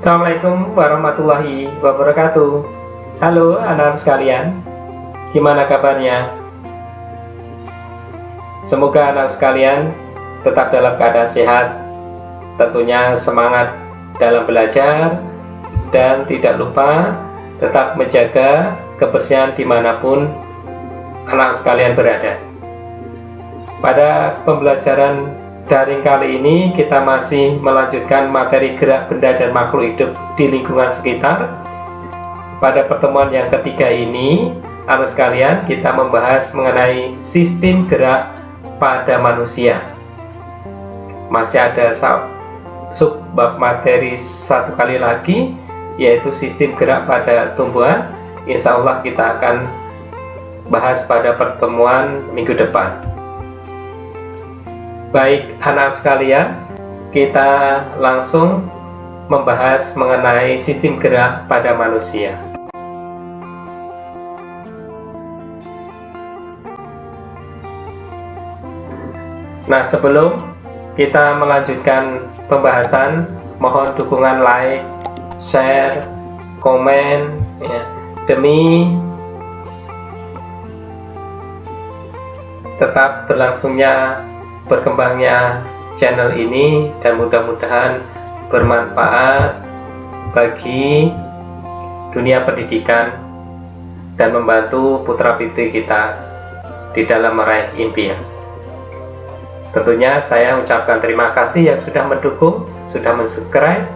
Assalamualaikum warahmatullahi wabarakatuh. Halo anak-anak sekalian, gimana kabarnya? Semoga anak sekalian tetap dalam keadaan sehat, tentunya semangat dalam belajar, dan tidak lupa tetap menjaga kebersihan dimanapun anak sekalian berada. Pada pembelajaran daring kali ini kita masih melanjutkan materi gerak benda dan makhluk hidup di lingkungan sekitar. Pada pertemuan yang ketiga ini, anak sekalian, kita membahas mengenai sistem gerak pada manusia. Masih ada subbab materi satu kali lagi, yaitu sistem gerak pada tumbuhan. Insya Allah kita akan bahas pada pertemuan minggu depan. Baik anak sekalian, kita langsung membahas mengenai sistem gerak pada manusia. Nah, sebelum kita melanjutkan pembahasan, mohon dukungan like, share, komen ya, demi tetap berlangsungnya berkembangnya channel ini, dan mudah-mudahan bermanfaat bagi dunia pendidikan dan membantu putra-putri kita di dalam meraih impian. Tentunya saya ucapkan terima kasih yang sudah mendukung, sudah mensubscribe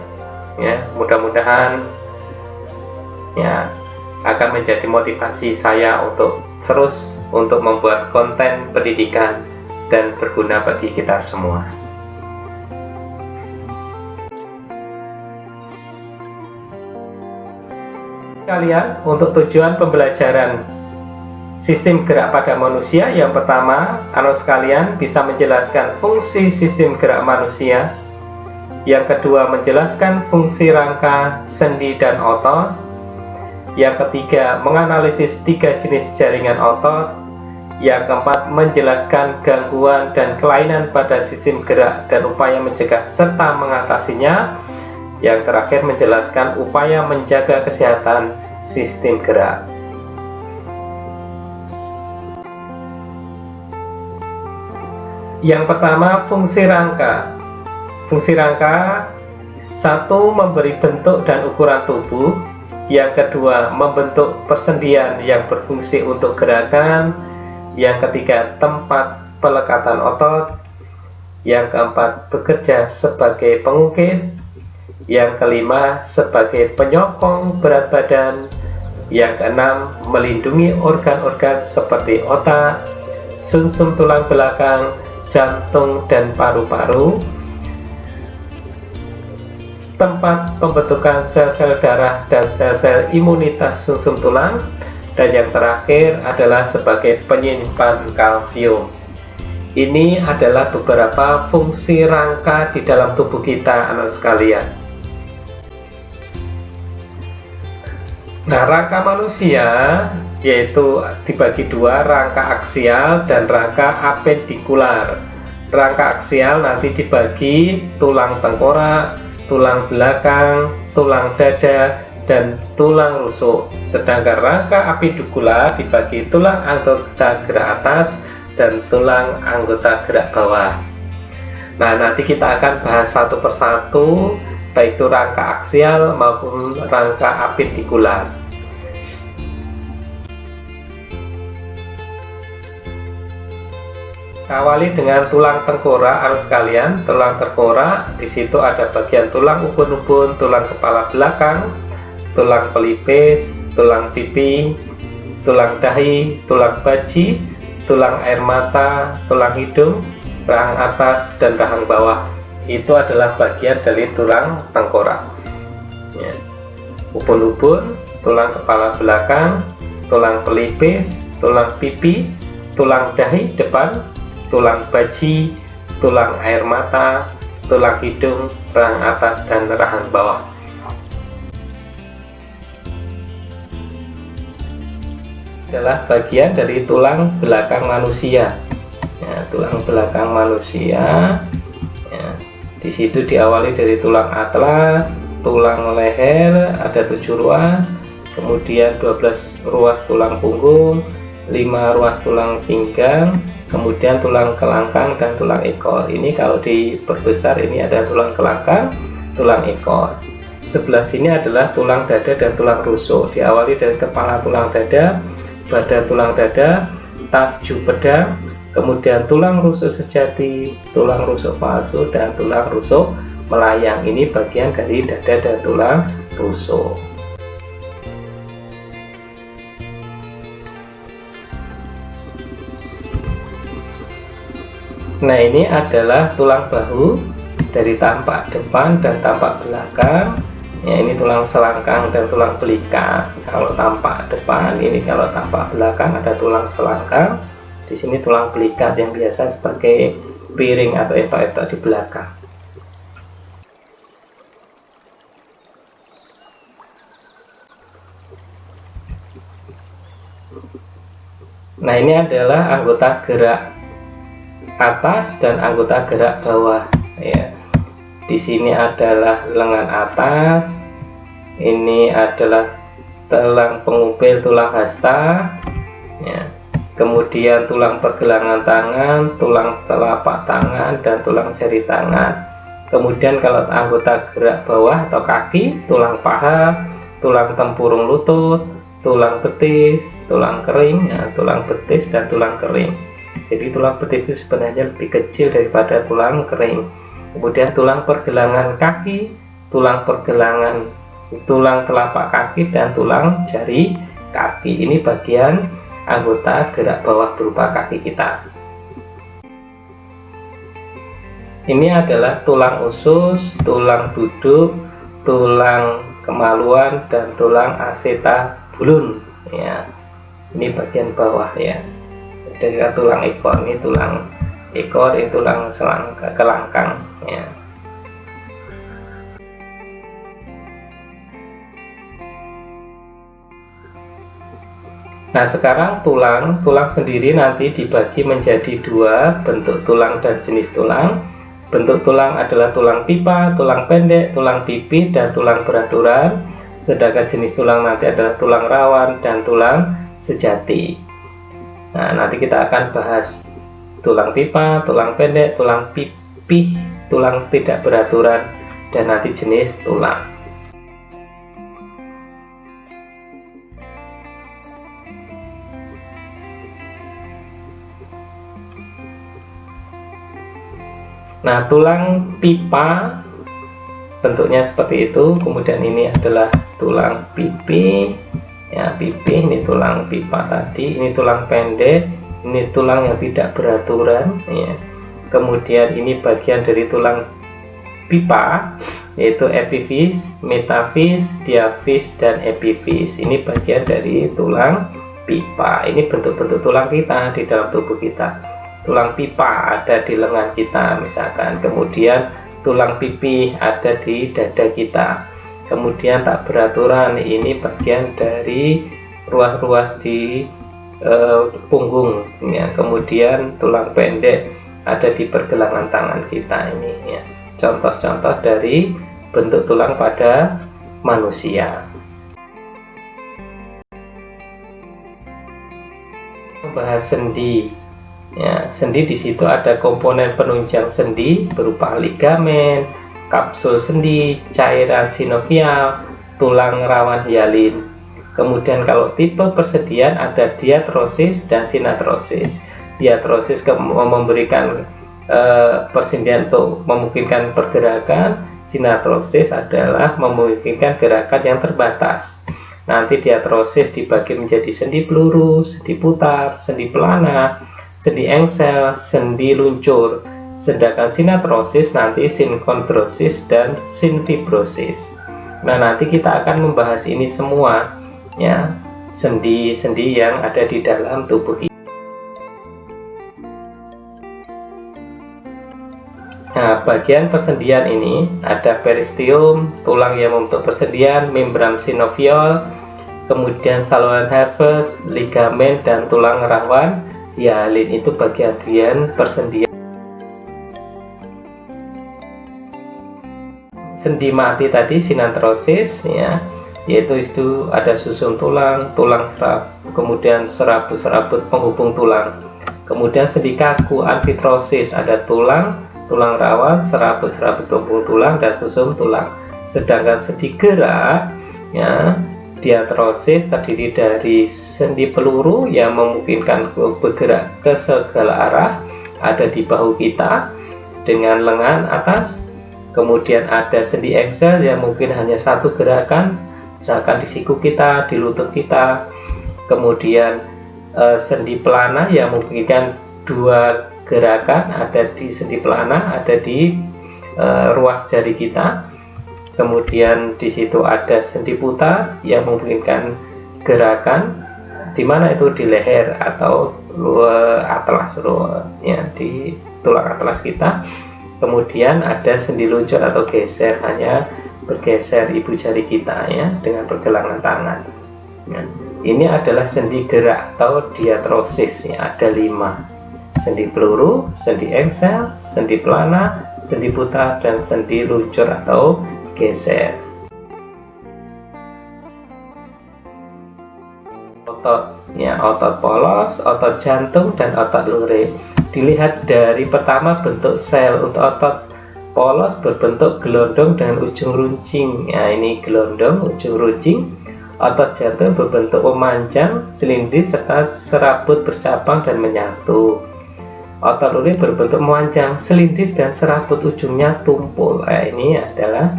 ya. Mudah-mudahan ya akan menjadi motivasi saya untuk terus untuk membuat konten pendidikan dan berguna bagi kita semua. Kalian, untuk tujuan pembelajaran sistem gerak pada manusia, yang pertama, anak sekalian bisa menjelaskan fungsi sistem gerak manusia. Yang kedua, menjelaskan fungsi rangka, sendi, dan otot. Yang ketiga, menganalisis 3 jenis jaringan otot. Yang keempat, menjelaskan gangguan dan kelainan pada sistem gerak dan upaya mencegah serta mengatasinya. Yang terakhir, menjelaskan upaya menjaga kesehatan sistem gerak. Yang pertama, fungsi rangka. Fungsi rangka, satu, memberi bentuk dan ukuran tubuh. Yang kedua, membentuk persendian yang berfungsi untuk gerakan. Yang ketiga, tempat pelekatan otot. Yang keempat, bekerja sebagai pengukir. Yang kelima, sebagai penyokong berat badan. Yang keenam, melindungi organ-organ seperti otak, sumsum tulang belakang, jantung, dan paru-paru. Tempat pembentukan sel-sel darah dan sel-sel imunitas sumsum tulang. Dan yang terakhir adalah sebagai penyimpan kalsium. Ini adalah beberapa fungsi rangka di dalam tubuh kita, anak sekalian. Nah, rangka manusia yaitu dibagi dua, rangka aksial dan rangka apendikular. Rangka aksial nanti dibagi tulang tengkorak, tulang belakang, tulang dada, dan tulang rusuk. Sedangkan rangka apendikular dibagi tulang anggota gerak atas dan tulang anggota gerak bawah. Nah, nanti kita akan bahas satu persatu, baik itu rangka aksial maupun rangka apendikular. Awali dengan tulang tengkorak, anak sekalian. Tulang tengkorak, di situ ada bagian tulang ubun-ubun, tulang kepala belakang, tulang pelipis, tulang pipi, tulang dahi, tulang baji, tulang air mata, tulang hidung, rahang atas, dan rahang bawah. Itu adalah bagian dari tulang tengkorak ya. Ubun-ubun, tulang kepala belakang, tulang pelipis, tulang pipi, tulang dahi depan, tulang baji, tulang air mata, tulang hidung, rahang atas, dan rahang bawah. Adalah bagian dari tulang belakang manusia ya, tulang belakang manusia ya. Di situ diawali dari tulang atlas, tulang leher ada 7 ruas, kemudian 12 ruas tulang punggung, 5 ruas tulang pinggang, kemudian tulang kelangkang dan tulang ekor. Ini kalau diperbesar ini ada tulang kelangkang, tulang ekor. Sebelah sini adalah tulang dada dan tulang rusuk. Diawali dari kepala tulang dada, badan tulang dada, taju pedang, kemudian tulang rusuk sejati, tulang rusuk palsu, dan tulang rusuk melayang. Ini bagian dari dada dan tulang rusuk. Nah, ini adalah tulang bahu dari tampak depan dan tampak belakang. Ya, ini tulang selangkang dan tulang belikat. Kalau tampak depan, ini kalau tampak belakang ada tulang selangkang. Di sini tulang belikat yang biasa sebagai piring atau etok-etok di belakang. Nah, ini adalah anggota gerak atas dan anggota gerak bawah. Ya. Di sini adalah lengan atas, ini adalah tulang pengubil tulang hasta, ya. Kemudian tulang pergelangan tangan, tulang telapak tangan, dan tulang jari tangan. Kemudian kalau anggota gerak bawah atau kaki, tulang paha, tulang tempurung lutut, tulang betis, tulang kering, ya, tulang betis dan tulang kering. Jadi tulang betis itu sebenarnya lebih kecil daripada tulang kering. Kemudian tulang pergelangan kaki, tulang pergelangan, tulang telapak kaki, dan tulang jari kaki. Ini bagian anggota gerak bawah berupa kaki kita. Ini adalah tulang usus, tulang duduk, tulang kemaluan, dan tulang acetabulum. Ya, ini bagian bawah ya. Dari tulang ekor, ini tulang ekor, ini tulang kelangkang ya. Nah, sekarang tulang sendiri nanti dibagi menjadi 2 bentuk tulang dan jenis tulang. Bentuk tulang adalah tulang pipa, tulang pendek, tulang pipih, dan tulang beraturan. Sedangkan jenis tulang nanti adalah tulang rawan dan tulang sejati. Nah, nanti kita akan bahas tulang pipa, tulang pendek, tulang pipih, tulang tidak beraturan, dan nanti jenis tulang. Nah, tulang pipa bentuknya seperti itu. Kemudian ini adalah tulang pipih. Ya, pipih ini tulang pipa tadi, ini tulang pendek, ini tulang yang tidak beraturan ya. Kemudian ini bagian dari tulang pipa, yaitu epifis, metafis, diafis, dan epifis. Ini bagian dari tulang pipa. Ini bentuk-bentuk tulang kita di dalam tubuh kita. Tulang pipa ada di lengan kita misalkan, kemudian tulang pipih ada di dada kita. Kemudian tak beraturan, ini bagian dari ruas-ruas di punggung ya. Kemudian tulang pendek ada di pergelangan tangan kita ini ya. Contoh-contoh dari bentuk tulang pada manusia. Membahas sendi ya. Sendi di situ ada komponen penunjang sendi berupa ligamen, kapsul sendi, cairan sinovial, tulang rawan hialin. Kemudian kalau tipe persediaan ada diatrosis dan sinatrosis. Diatrosis memberikan persediaan untuk memungkinkan pergerakan. Sinatrosis adalah memungkinkan gerakan yang terbatas. Nanti diatrosis dibagi menjadi sendi peluru, sendi putar, sendi pelana, sendi engsel, sendi luncur. Sedangkan sinatrosis nanti sinkondrosis dan sinfibrosis. Nah, nanti kita akan membahas ini semua ya, sendi-sendi yang ada di dalam tubuh kita. Nah, bagian persendian ini ada peristium, tulang yang membentuk persendian, membran sinovial, kemudian saluran Harvest, ligamen, dan tulang rawan hialin. Itu bagian persendian. sendi mati tadi, sinantrosis ya, yaitu itu ada susun tulang, tulang serab, kemudian serabut-serabut penghubung tulang. Kemudian sendi kaku, anfitrosis, ada tulang, tulang rawan, serabut-serabut penghubung tulang dan susun tulang. Sedangkan sendi gerak ya, diatrosis terdiri dari sendi peluru yang memungkinkan bergerak ke segala arah, ada di bahu kita dengan lengan atas. Kemudian ada sendi eksel yang mungkin hanya satu gerakan, misalkan di siku kita, di lutut kita. Kemudian sendi pelana yang memungkinkan dua gerakan, ada di sendi pelana, ada di ruas jari kita. Kemudian di situ ada sendi putar yang memungkinkan gerakan, di mana itu di leher atau atlas, ya, di tulang atlas kita. Kemudian ada sendi luncur atau geser, hanya bergeser ibu jari kita ya dengan pergelangan tangan. Ya. Ini adalah sendi gerak atau diatrosis ya, ada 5: sendi peluru, sendi eksel, sendi pelana, sendi putar, dan sendi luncur atau geser. Otot ya, otot polos, otot jantung, dan otot lurik. Dilihat dari pertama bentuk sel. Untuk otot polos berbentuk gelondong dengan ujung runcing. Nah, ini gelondong, ujung runcing. Otot jantung berbentuk memanjang, silindris, serta serabut bercabang dan menyatu. Otot lurik berbentuk memanjang, silindris, dan serabut ujungnya tumpul. Nah, ini adalah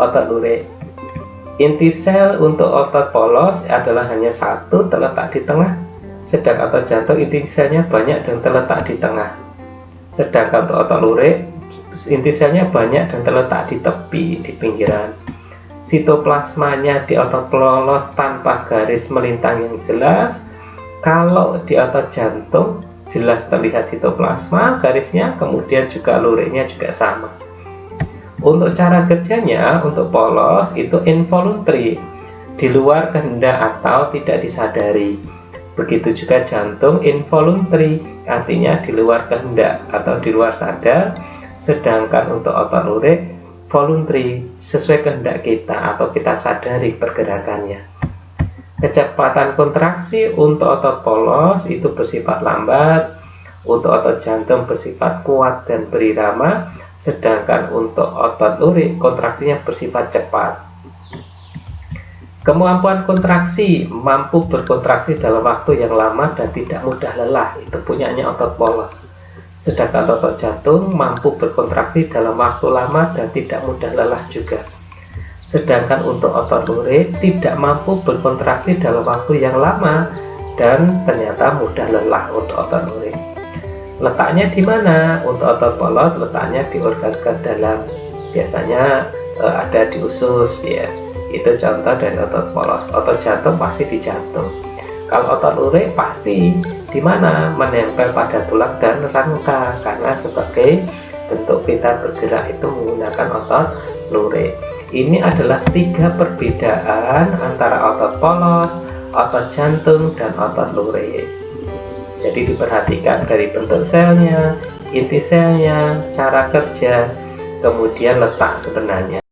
otot lurik. Inti sel untuk otot polos adalah hanya satu, terletak di tengah. Sedang otot jantung inti selnya banyak dan terletak di tengah. Sedangkan untuk otot lurik inti selnya banyak dan terletak di tepi, di pinggiran. Sitoplasmanya di otot polos tanpa garis melintang yang jelas. Kalau di otot jantung jelas terlihat sitoplasma garisnya, kemudian juga luriknya juga sama. Untuk cara kerjanya, untuk polos itu involuntary, di luar kehendak atau tidak disadari. Begitu juga jantung involuntary, artinya di luar kehendak atau di luar sadar. Sedangkan untuk otot lurik voluntary, sesuai kehendak kita atau kita sadari pergerakannya. Kecepatan kontraksi untuk otot polos itu bersifat lambat, untuk otot jantung bersifat kuat dan berirama, sedangkan untuk otot lurik kontraksinya bersifat cepat. Kemampuan kontraksi, mampu berkontraksi dalam waktu yang lama dan tidak mudah lelah, itu punyanya otot polos. Sedangkan otot jantung mampu berkontraksi dalam waktu lama dan tidak mudah lelah juga. Sedangkan untuk otot lurik tidak mampu berkontraksi dalam waktu yang lama dan ternyata mudah lelah untuk otot lurik. Letaknya di mana? Untuk otot polos letaknya di organ-organ dalam, biasanya ada di usus ya. Itu contoh dari otot polos. Otot jantung pasti di jantung. Kalau otot lurik pasti di mana? Menempel pada tulang dan rangka, karena sebagai bentuk kita bergerak itu menggunakan otot lurik. Ini adalah 3 perbedaan antara otot polos, otot jantung, dan otot lurik. Jadi diperhatikan dari bentuk selnya, inti selnya, cara kerja, kemudian letak sebenarnya.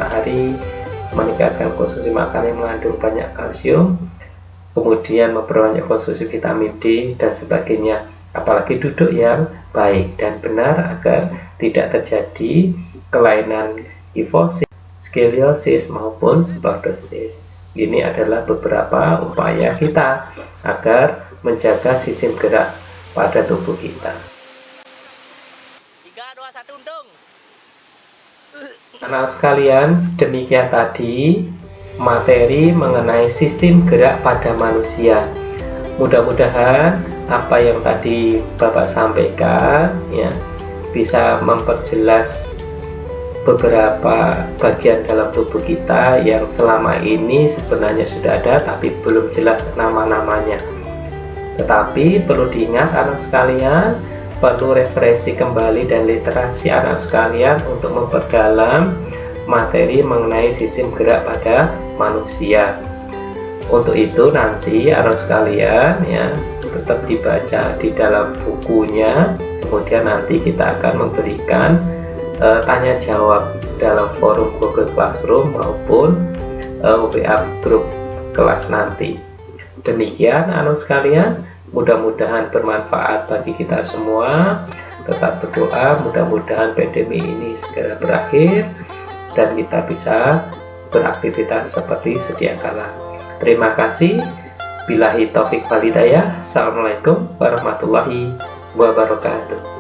matahari, meningkatkan konsumsi makanan yang mengandung banyak kalsium, kemudian memperbanyak konsumsi vitamin D dan sebagainya. Apalagi duduk yang baik dan benar agar tidak terjadi kelainan kifosis, skoliosis maupun lordosis. Ini adalah beberapa upaya kita agar menjaga sistem gerak pada tubuh kita. 3, 2, 1, untung. Anak sekalian, demikian tadi materi mengenai sistem gerak pada manusia. Mudah-mudahan apa yang tadi Bapak sampaikan ya bisa memperjelas beberapa bagian dalam tubuh kita yang selama ini sebenarnya sudah ada tapi belum jelas nama-namanya. Tetapi perlu diingat anak sekalian, perlu referensi kembali dan literasi anak sekalian untuk memperdalam materi mengenai sistem gerak pada manusia. Untuk itu nanti anak sekalian ya tetap dibaca di dalam bukunya, kemudian nanti kita akan memberikan tanya jawab dalam forum Google Classroom maupun WA grup kelas nanti. Demikian anak sekalian, mudah-mudahan bermanfaat bagi kita semua. Tetap berdoa mudah-mudahan pandemi ini segera berakhir dan kita bisa beraktivitas seperti sedia kala. Terima kasih. Billahi taufik wal hidayah. Assalamualaikum warahmatullahi wabarakatuh.